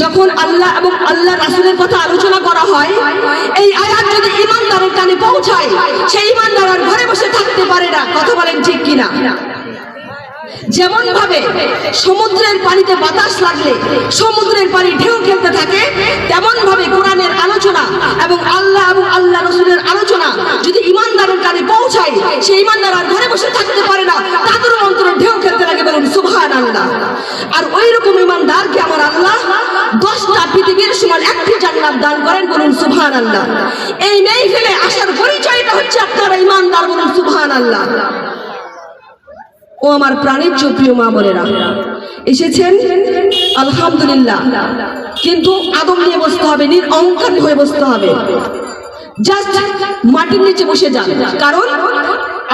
যখন আল্লাহ এবং আল্লাহ রাসূলের কথা আলোচনা করা হয়, এই আয়াত যদি ঈমানদারের কানে পৌঁছায়, সেই ঈমানদার আর ঘরে বসে থাকতে পারে না। কথা বলেন ঠিক কিনা? যেমন ভাবে সমুদ্রের পানিতে বাতাস লাগলে সমুদ্রের পানি ঢেউ খেলতে থাকে, তেমন ভাবে কোরআনের আলোচনা এবং আল্লাহ রাসূলের আলোচনা যদি ঈমানদারের কানে পৌঁছায়, সেই ঈমানদার আর ঘরে বসে থাকতে পারে না, তাদের অন্তরে ঢেউ খেলতে লাগে। বলুন সুবহানাল্লাহ। আর ওই রকম ঈমানদারকে আমার আল্লাহ 10টা পৃথিবীর সমান একটি জান্নাত দান করেন। বলুন সুবহানাল্লাহ। এই মেহফিলে আসার পরিচয়টা হচ্ছে আপনারা ঈমানদার। বলুন সুবহানাল্লাহ। ও আমার প্রাণের প্রিয় মা বোনেরা, এসেছেন আলহামদুলিল্লাহ, কিন্তু আদব নিয়ে বসতে হবে, নিরহংকার হয়ে বসতে হবে। জাস্ট মাটির নিচে বসে যান, কারণ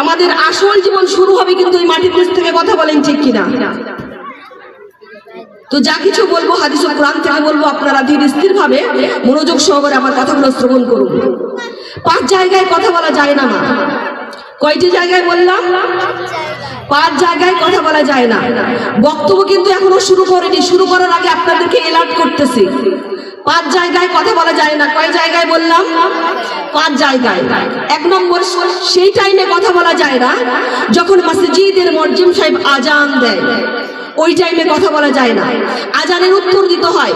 আমাদের আসল জীবন শুরু হবে কিন্তু এই মাটির নিচ থেকে। কথা বলেন ঠিক কিনা? তো যা কিছু বলবো হাদিস ও কোরআন থেকে বলবো, আপনারা ধীর স্থির ভাবে মনোযোগ সহকারে আমার কথাগুলো শ্রবণ করুন। 5 জায়গায় কথা বলা যায় না। কয়টি জায়গায় বললাম? 5 জায়গায় কথা বলা যায় না। বক্তব্য কিন্তু এখনো শুরু করেনি, শুরু করার আগে আপনাদেরকে অ্যালার্ট করতেছি। 5 জায়গায় কথা বলা যায় না। কয় জায়গায় বললাম? 5 জায়গায়। 1 নম্বর, সেই টাইমে কথা বলা যায় না যখন মসজিদের মুয়াজ্জিন সাহেব আজান দেয়, ওই টাইমে কথা বলা যায় না। আজানের উত্তর দিতে হয়,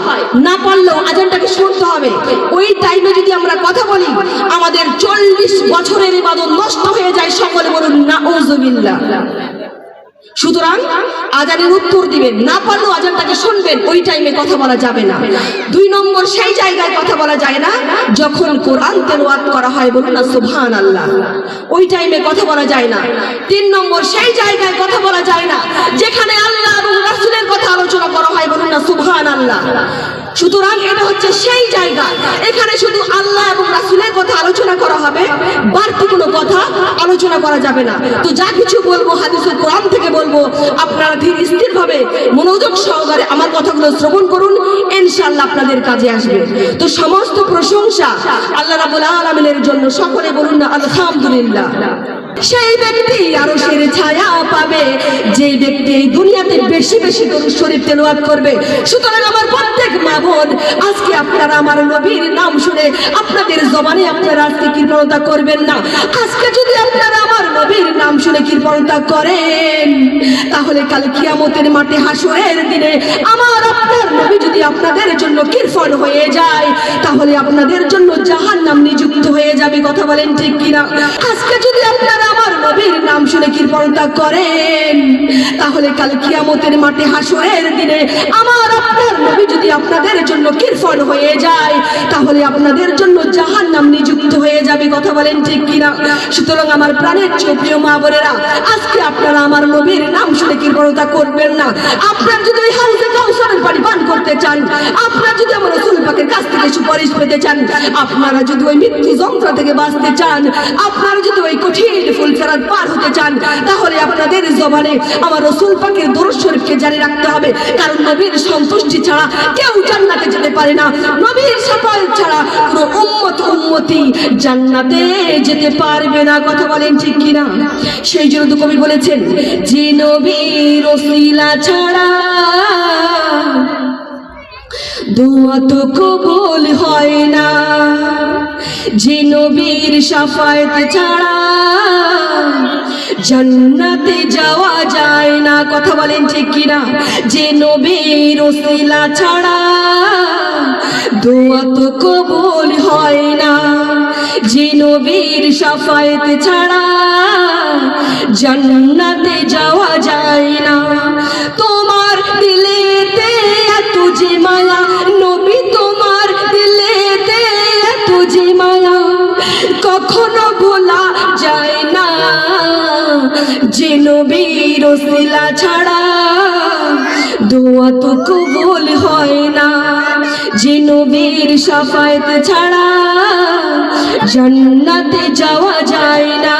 না পারলেও আজানটাকে শুনতে হবে। ওই টাইমে যদি আমরা কথা বলি, আমাদের 40 বছরের ইবাদত নষ্ট হয়ে যায়। সকলে বলুন নাউযুবিল্লাহ। সুতরাং আজানের উত্তর দিবেন, না পারলেও আজানটাকে শুনবেন, ওই টাইমে কথা বলা যাবে না। 2 নম্বর, সেই জায়গায় কথা বলা যায় না যখন কোরআন তেলাওয়াত করা হয়। বলুন না সুবহানাল্লাহ। ওই টাইমে কথা বলা যায় না। 3 নম্বর, সেই জায়গায় কথা বলা যায় না যেখানে আল্লাহ এবং রাসূলের কথা আলোচনা করা হয়। বলুন না সুবহানাল্লাহ। সুতরাং এটা হচ্ছে সেই জায়গা, এখানে শুধু আল্লাহ এবং রাসূলের কথা আলোচনা করা হবে, বাড়তি কোনো কথা আলোচনা করা যাবে না। তো যা কিছু বলবো হাদিস ও কোরআন থেকে বলবো, আপনারা ধীর স্থির ভাবে মনোযোগ সহকারে আমার কথাগুলো শ্রবণ করুন, ইনশাআল্লাহ আপনাদের কাজে আসবে। তো সমস্ত প্রশংসা আল্লাহ রাব্বুল আলামিনের জন্য। সকলে বলুন না আলহামদুলিল্লাহ। সেই ব্যক্তি আরশের ছায়া পাবে যে ব্যক্তি এই দুনিয়াতে বেশি বেশি দরুদ শরীফ তেলাওয়াত করবে। সুতরাং আমার প্রত্যেক মা বোন, আজকে আপনারা আমার নবীর নাম শুনে আপনাদের জবানে আপনারা আজকে কৃপণতা করবেন না। আজকে যদি আপনারা আমার নবীর নাম শুনে কৃপণতা করেন, তাহলে কাল কিয়ামতের মাঠে হাসরের দিনে আমার আপনার নবী যদি আপনাদের জন্য কৃপণ হয়ে যায়, তাহলে আপনাদের জন্য জাহান্নাম নিযুক্ত হয়ে যাবে। কথা বলেন ঠিক কিনা? আজকে যদি আপনারা আমার নবীর নাম শুনে কৃপণতা করেন, তাহলে কাল কিয়ামতের মাঠে হাসরের দিনে আমার আপনার নবী যদি আপনাদের জন্য কৃপণ হয়ে যায়, তাহলে আপনাদের জন্য জাহান্নাম নিযুক্ত হয়ে যাবে। কথা বলেন ঠিক কিনা? সুতরাং আমার প্রাণের প্রিয় মা বোনেরা, আজকে আপনারা আমার নবীর নাম শুনে কৃপণতা করবেন না। আপনারা যদি ওই হাউজে কাউসারের পানি পান করতে চান, আপনারা যদি আমার রাসূল পাকের কাছ থেকে সুপারিশ পেতে চান, আপনারা যদি ওই মৃত্যু যন্ত্রণা থেকে বাঁচতে চান, আপনারা যদি ওই কঠিন ফুলসিরাত পার হতে চান, তাহলে আপনাদের জবানে আমার রাসূল পাকের দরুদ শরীফকে জারি রাখতে হবে। কারণ নবীর সন্তুষ্টি ছাড়া কেউ জান্নাতে যেতে পারে না। নবীর শাফাআত ছাড়া কোনো উম্মতি জান্নাতে যেতে পারবে না। কথা বলেন ঠিক কিনা? সেই জন্য তো কবি বলেছেন, যে নবীর ওসিলা ছাড়া দোয়া তো কবুল হয় না, যে নবীর শাফায়াত ছাড়া জান্নাতে যাওয়া যায় না। কথা বলেন ঠিক কিনা? যে নবীর ওসিলা ছাড়া দোয়া তো কবুল হয় না, যে নবীর শাফায়াত ছাড়া জান্নাতে যাওয়া যায় না। তোমার দিলেতে এত যে মায়া, নবী তোমার দিলেতে এত যে মায়া, কখনো ভোলা যায় না। যে নবীর ওসিলা ছাড়া দোয়া তো কবুল হয় না, যে নবীর শাফায়াত ছাড়া জান্নাতে যাওয়া যায় না।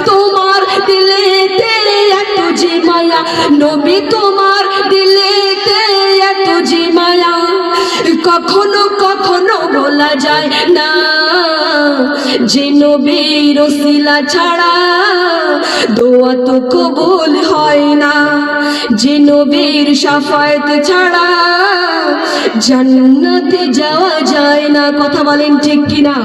তোমার দিলেতে এত যে মায়া, নবী তোমার দিলেতে এত যে মায়া, কখনো কখনো বলা যায় না। যে নবীর ওসিলা ছাড়া দোয়া তো কবুল হয় না, যে নবীর শাফায়াত ছাড়া জান্নাতে যাওয়া যায় না। কথা বলেন ঠিক কিনা?